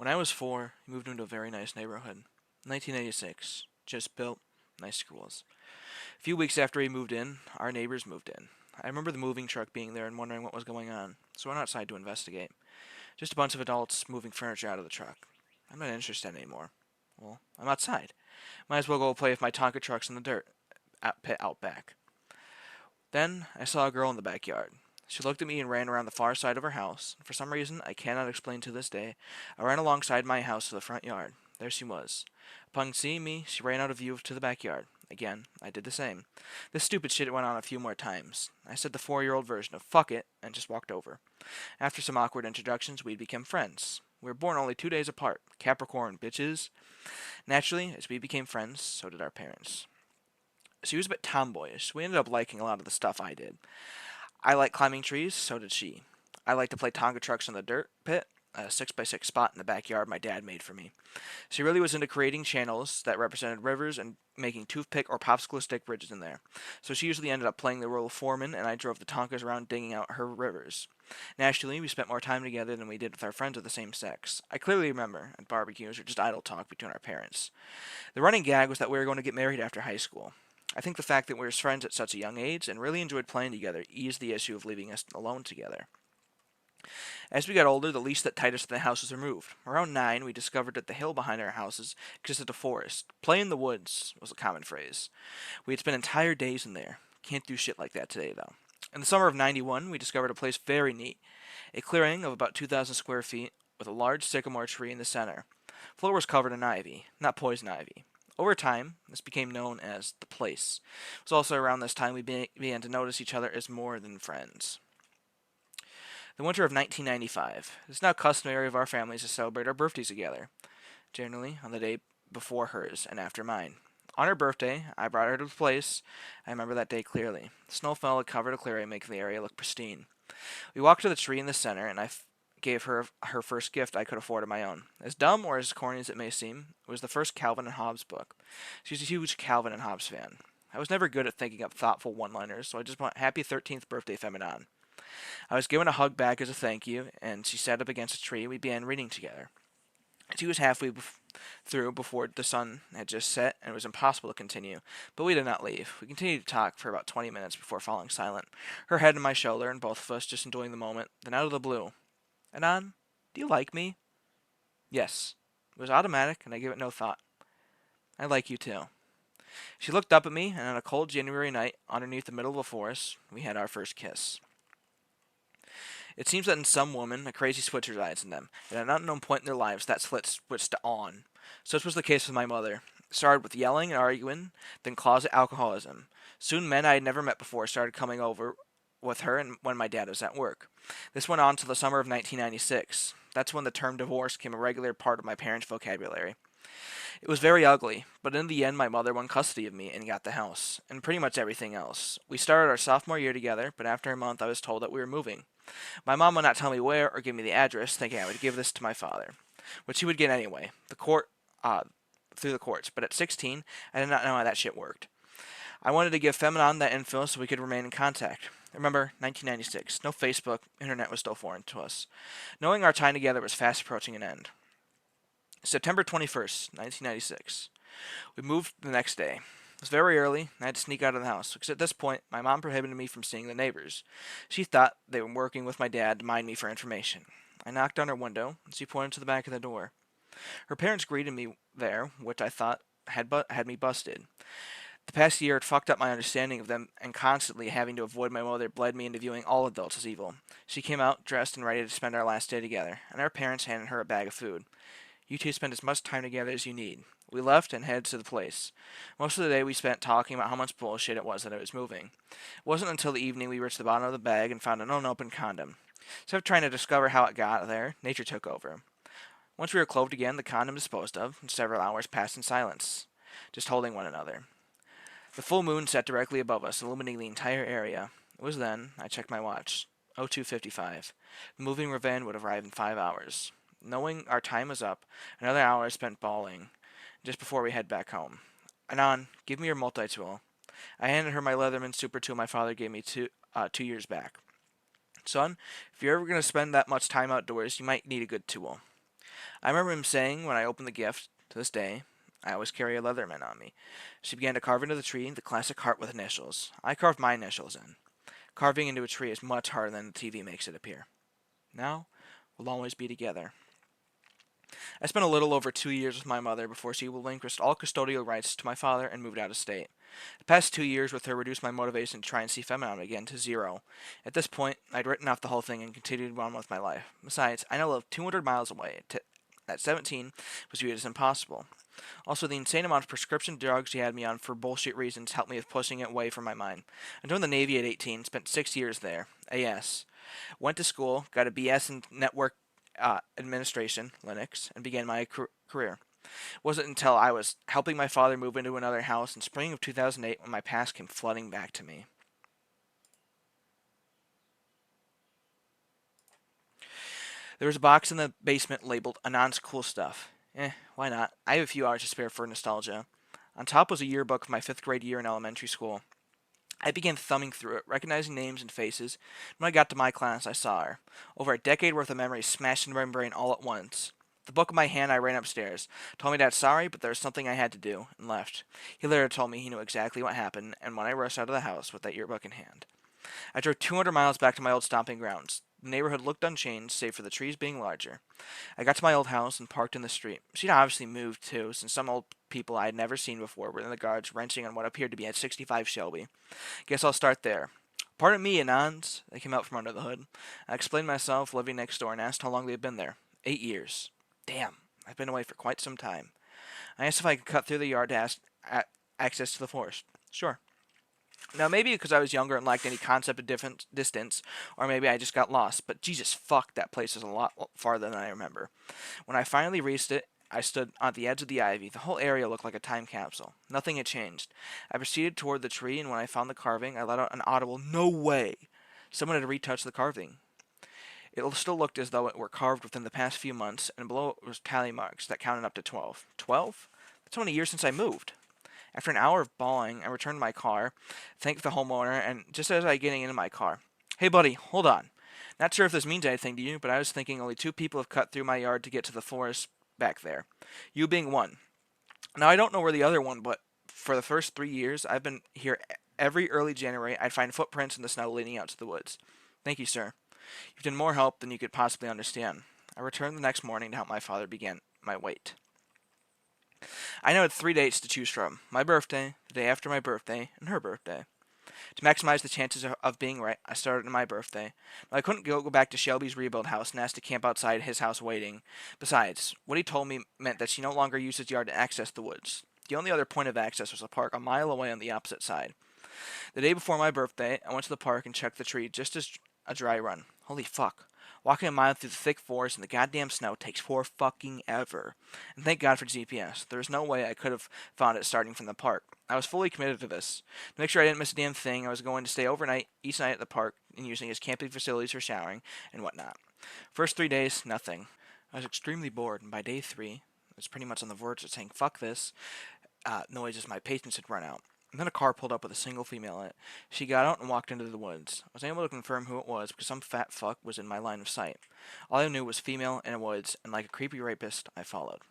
When I was 4, we moved into a very nice neighborhood. 1986. Just built. Nice schools. A few weeks after we moved in, our neighbors moved in. I remember the moving truck being there and wondering what was going on, so I went outside to investigate. Just a bunch of adults moving furniture out of the truck. I'm not interested anymore. Well, I'm outside. Might as well go play with my Tonka trucks in the dirt pit out back. Then I saw a girl in the backyard. She looked at me and ran around the far side of her house. For some reason I cannot explain to this day, I ran alongside my house to the front yard. There she was. Upon seeing me, she ran out of view to the backyard. Again, I did the same. This stupid shit went on a few more times. I said the 4-year-old version of fuck it and just walked over. After some awkward introductions, we'd become friends. We were born only 2 days apart. Capricorn, bitches. Naturally, as we became friends, so did our parents. She was a bit tomboyish. We ended up liking a lot of the stuff I did. I liked climbing trees, so did she. I liked to play Tonga trucks in the dirt pit, a 6x6 spot in the backyard my dad made for me. She really was into creating channels that represented rivers and making toothpick or popsicle stick bridges in there. So she usually ended up playing the role of foreman, and I drove the Tonkas around digging out her rivers. Naturally, we spent more time together than we did with our friends of the same sex. I clearly remember, at barbecues or just idle talk between our parents. The running gag was that we were going to get married after high school. I think the fact that we were friends at such a young age and really enjoyed playing together eased the issue of leaving us alone together. As we got older, the leash that tied us to the house was removed. Around 9, we discovered that the hill behind our houses consisted of forest. Play in the woods was a common phrase. We had spent entire days in there. Can't do shit like that today, though. In the summer of 91, we discovered a place very neat. A clearing of about 2,000 square feet with a large sycamore tree in the center. Floor was covered in ivy, not poison ivy. Over time, this became known as the place. It was also around this time we began to notice each other as more than friends. The winter of 1995. It is now customary of our families to celebrate our birthdays together, generally on the day before hers and after mine. On her birthday, I brought her to the place. I remember that day clearly. The snow fell and covered a clearing, making the area look pristine. We walked to the tree in the center, and I gave her her first gift I could afford of my own. As dumb or as corny as it may seem, it was the first Calvin and Hobbes book. She was a huge Calvin and Hobbes fan. I was never good at thinking up thoughtful one-liners, so I just went, "Happy 13th birthday, Femanon." I was given a hug back as a thank you, and she sat up against a tree. We began reading together. She was halfway through before the sun had just set, and it was impossible to continue. But we did not leave. We continued to talk for about 20 minutes before falling silent, her head on my shoulder, and both of us just enjoying the moment. Then out of the blue, "Anon, do you like me?" Yes. It was automatic, and I gave it no thought. "I like you too." She looked up at me, and on a cold January night, underneath the middle of a forest, we had our first kiss. It seems that in some women, a crazy switch resides in them. At an unknown point in their lives, that switched to on. Such was the case with my mother. It started with yelling and arguing, then closet alcoholism. Soon men I had never met before started coming over with her and when my dad was at work. This went on till the summer of 1996. That's when the term divorce became a regular part of my parents' vocabulary. It was very ugly, but in the end my mother won custody of me and got the house, and pretty much everything else. We started our sophomore year together, but after a month I was told that we were moving. My mom would not tell me where or give me the address, thinking I would give this to my father, which he would get anyway, through the courts. But at 16, I did not know how that shit worked. I wanted to give Feminon that info so we could remain in contact. Remember, 1996. No Facebook. Internet was still foreign to us. Knowing our time together was fast approaching an end. September 21st, 1996. We moved the next day. It was very early, and I had to sneak out of the house, because at this point, my mom prohibited me from seeing the neighbors. She thought they were working with my dad to mine me for information. I knocked on her window, and she pointed to the back of the door. Her parents greeted me there, which I thought had me busted. The past year had fucked up my understanding of them, and constantly having to avoid my mother bled me into viewing all adults as evil. She came out, dressed and ready to spend our last day together, and our parents handed her a bag of food. "You two spend as much time together as you need." We left and headed to the place. Most of the day we spent talking about how much bullshit it was that I was moving. It wasn't until the evening we reached the bottom of the bag and found an unopened condom. Instead of trying to discover how it got there, nature took over. Once we were clothed again, the condom disposed of, and several hours passed in silence, just holding one another. The full moon set directly above us, illuminating the entire area. It was then, I checked my watch, 02:55. The moving van would arrive in 5 hours. Knowing our time was up, another hour is spent bawling, just before we head back home. "Anon, give me your multi-tool." I handed her my Leatherman Super Tool my father gave me 2 years back. "Son, if you're ever going to spend that much time outdoors, you might need a good tool." I remember him saying when I opened the gift, to this day, I always carry a Leatherman on me. She began to carve into the tree the classic heart with initials. I carved my initials in. Carving into a tree is much harder than the TV makes it appear. Now, we'll always be together. I spent a little over 2 years with my mother before she relinquished all custodial rights to my father and moved out of state. The past 2 years with her reduced my motivation to try and see Femanon again to zero. At this point, I'd written off the whole thing and continued on with my life. Besides, I now live 200 miles away. At 17, was viewed as impossible. Also, the insane amount of prescription drugs she had me on for bullshit reasons helped me with pushing it away from my mind. I joined the Navy at 18, spent 6 years there. AS. Went to school, got a BS in network administration, Linux, and began my career. It wasn't until I was helping my father move into another house in spring of 2008 when my past came flooding back to me. There was a box in the basement labeled Anon's Cool Stuff. Why not? I have a few hours to spare for nostalgia. On top was a yearbook of my 5th grade year in elementary school. I began thumbing through it, recognizing names and faces. When I got to my class, I saw her. Over a decade worth of memories smashed into my brain all at once. The book in my hand, I ran upstairs. Told my dad sorry, but there was something I had to do, and left. He later told me he knew exactly what happened, and when I rushed out of the house with that yearbook in hand. I drove 200 miles back to my old stomping grounds. The neighborhood looked unchanged, save for the trees being larger. I got to my old house and parked in the street. She'd obviously moved too, since some old people I had never seen before were in the guards wrenching on what appeared to be a 65 Shelby. Guess I'll start there. Pardon me, Anons. They came out from under the hood. I explained myself, living next door, and asked how long they had been there. 8 years. Damn, I've been away for quite some time. I asked if I could cut through the yard to ask access to the forest. Sure. Now, maybe because I was younger and lacked any concept of different distance, or maybe I just got lost, but Jesus fuck, that place is a lot farther than I remember. When I finally reached it, I stood on the edge of the ivy. The whole area looked like a time capsule. Nothing had changed. I proceeded toward the tree, and when I found the carving, I let out an audible, "No way!" Someone had retouched the carving. It still looked as though it were carved within the past few months, and below it was tally marks that counted up to 12. 12? That's only a year since I moved. After an hour of bawling, I returned to my car, thanked the homeowner, and just as I was getting into my car, "Hey buddy, hold on. Not sure if this means anything to you, but I was thinking only 2 people have cut through my yard to get to the forest back there. You being one. Now I don't know where the other one, but for the first 3 years I've been here every early January. I'd find footprints in the snow leading out to the woods. Thank you, sir. You've done more help than you could possibly understand." I returned the next morning to help my father begin my wait. I now had 3 dates to choose from: my birthday, the day after my birthday, and her birthday. To maximize the chances of being right, I started on my birthday. Now, I couldn't go back to Shelby's rebuild house and ask to camp outside his house waiting. Besides, what he told me meant that she no longer used his yard to access the woods. The only other point of access was a park a mile away on the opposite side. The day before my birthday, I went to the park and checked the tree just as a dry run. Holy fuck. Walking a mile through the thick forest in the goddamn snow takes for fucking ever. And thank God for GPS. There was no way I could have found it starting from the park. I was fully committed to this. To make sure I didn't miss a damn thing, I was going to stay overnight each night at the park and using his camping facilities for showering and whatnot. First 3 days, nothing. I was extremely bored, and by day 3, I was pretty much on the verge of saying fuck this noise as my patience had run out. And then a car pulled up with a single female in it. She got out and walked into the woods. I was able to confirm who it was because some fat fuck was in my line of sight. All I knew was female in the woods, and like a creepy rapist, I followed.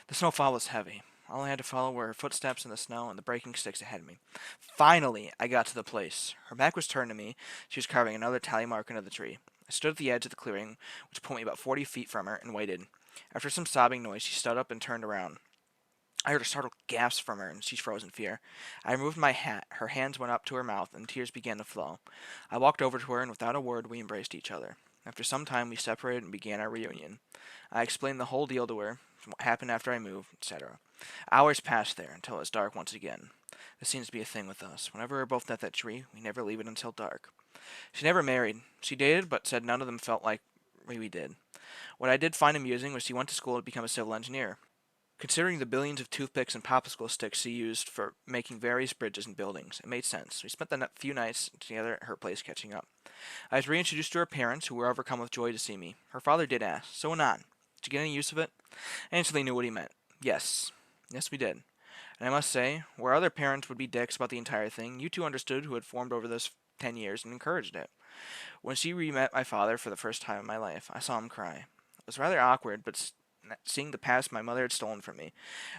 The snowfall was heavy. All I had to follow were her footsteps in the snow and the breaking sticks ahead of me. Finally, I got to the place. Her back was turned to me. She was carving another tally mark into the tree. I stood at the edge of the clearing, which put me about 40 feet from her, and waited. After some sobbing noise, she stood up and turned around. I heard a startled gasp from her, and she froze in fear. I removed my hat. Her hands went up to her mouth, and tears began to flow. I walked over to her, and without a word, we embraced each other. After some time, we separated and began our reunion. I explained the whole deal to her, what happened after I moved, etc. Hours passed there until it was dark once again. This seems to be a thing with us. Whenever we're both at that tree, we never leave it until dark. She never married. She dated, but said none of them felt like we did. What I did find amusing was she went to school to become a civil engineer. Considering the billions of toothpicks and popsicle sticks she used for making various bridges and buildings, it made sense. We spent the few nights together at her place catching up. I was reintroduced to her parents, who were overcome with joy to see me. Her father did ask, "So Anon, did you get any use of it?" I instantly knew what he meant. Yes. Yes, we did. And I must say, where other parents would be dicks about the entire thing, you two understood who had formed over those 10 years and encouraged it. When she re-met my father for the first time in my life, I saw him cry. It was rather awkward, but seeing the past my mother had stolen from me.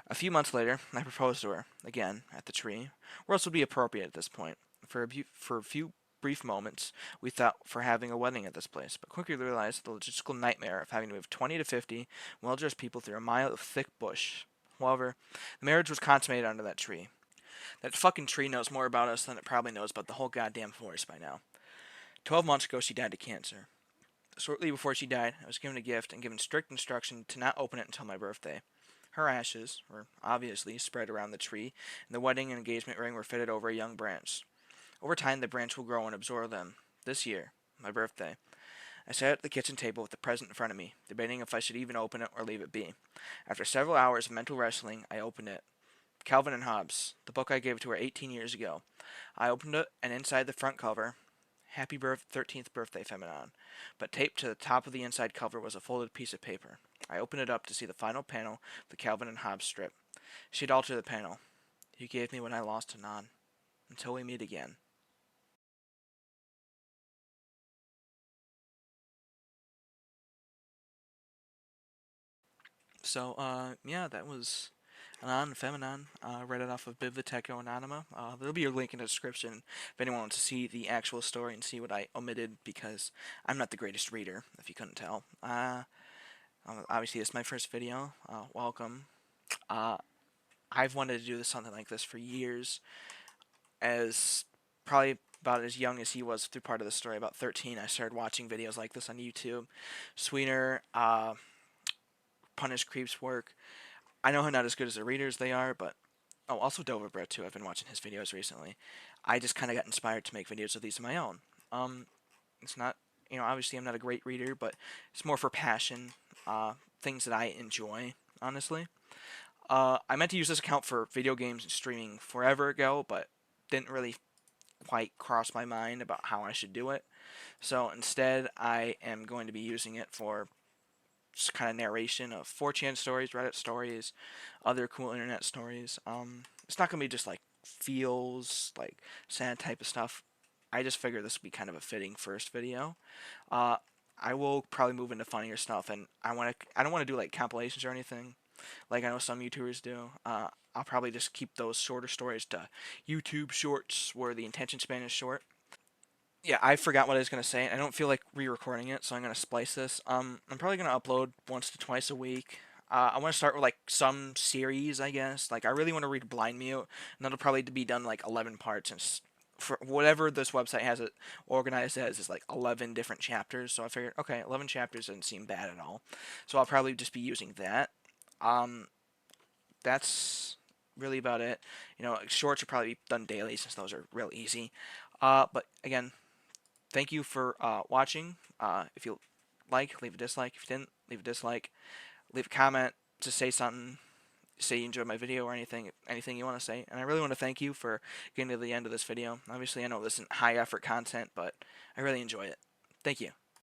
A few months later, I proposed to her, again, at the tree, where else would be appropriate at this point. For a few brief moments, we thought for having a wedding at this place, but quickly realized the logistical nightmare of having to move 20 to 50 well-dressed people through a mile of thick bush. However, the marriage was consummated under that tree. That fucking tree knows more about us than it probably knows about the whole goddamn forest by now. 12 months ago, she died of cancer. Shortly before she died, I was given a gift and given strict instruction to not open it until my birthday. Her ashes were obviously spread around the tree, and the wedding and engagement ring were fitted over a young branch. Over time, the branch will grow and absorb them. This year, my birthday, I sat at the kitchen table with the present in front of me, debating if I should even open it or leave it be. After several hours of mental wrestling, I opened it. Calvin and Hobbes, the book I gave to her 18 years ago. I opened it, and inside the front cover, Happy 13th birthday, Femanon. But taped to the top of the inside cover was a folded piece of paper. I opened it up to see the final panel of the Calvin and Hobbes strip. She had altered the panel. You gave me what I lost to Anon. Until we meet again. So, yeah, that was Anon and Femanon, read it off of Biblioteca Anonima. There'll be a link in the description if anyone wants to see the actual story and see what I omitted, because I'm not the greatest reader, if you couldn't tell. Obviously, this is my first video. Welcome. Uh, I've wanted to do something like this for years, as probably about as young as he was through part of the story. About 13, I started watching videos like this on YouTube. Sweeter, Punish Creep's work. I know I'm not as good as the readers they are, but oh, also Doverbread too. I've been watching his videos recently. I just kind of got inspired to make videos of these of my own. It's not, obviously I'm not a great reader, but it's more for passion, things that I enjoy, honestly. I meant to use this account for video games and streaming forever ago, but didn't really quite cross my mind about how I should do it. So instead, I am going to be using it for just kind of narration of 4chan stories, Reddit stories, other cool internet stories. It's not going to be just like feels, like sad type of stuff. I just figured this would be kind of a fitting first video. Uh, I will probably move into funnier stuff, and I don't want to do like compilations or anything, like I know some YouTubers do. I'll probably just keep those shorter stories to YouTube Shorts, where the attention span is short. Yeah, I forgot what I was gonna say. I don't feel like re-recording it, so I'm gonna splice this. I'm probably gonna upload once to twice a week. I want to start with like some series, I guess. Like I really want to read Blind Mute, and that'll probably be done like 11 parts, and for whatever this website has it organized as is like 11 different chapters. So I figured, okay, 11 chapters doesn't seem bad at all. So I'll probably just be using that. Um, that's really about it. Shorts will probably be done daily since those are real easy. But again, thank you for watching. If you like, leave a dislike. If you didn't, leave a dislike. Leave a comment to say something. Say you enjoyed my video or anything you want to say. And I really want to thank you for getting to the end of this video. Obviously, I know this isn't high effort content, but I really enjoy it. Thank you.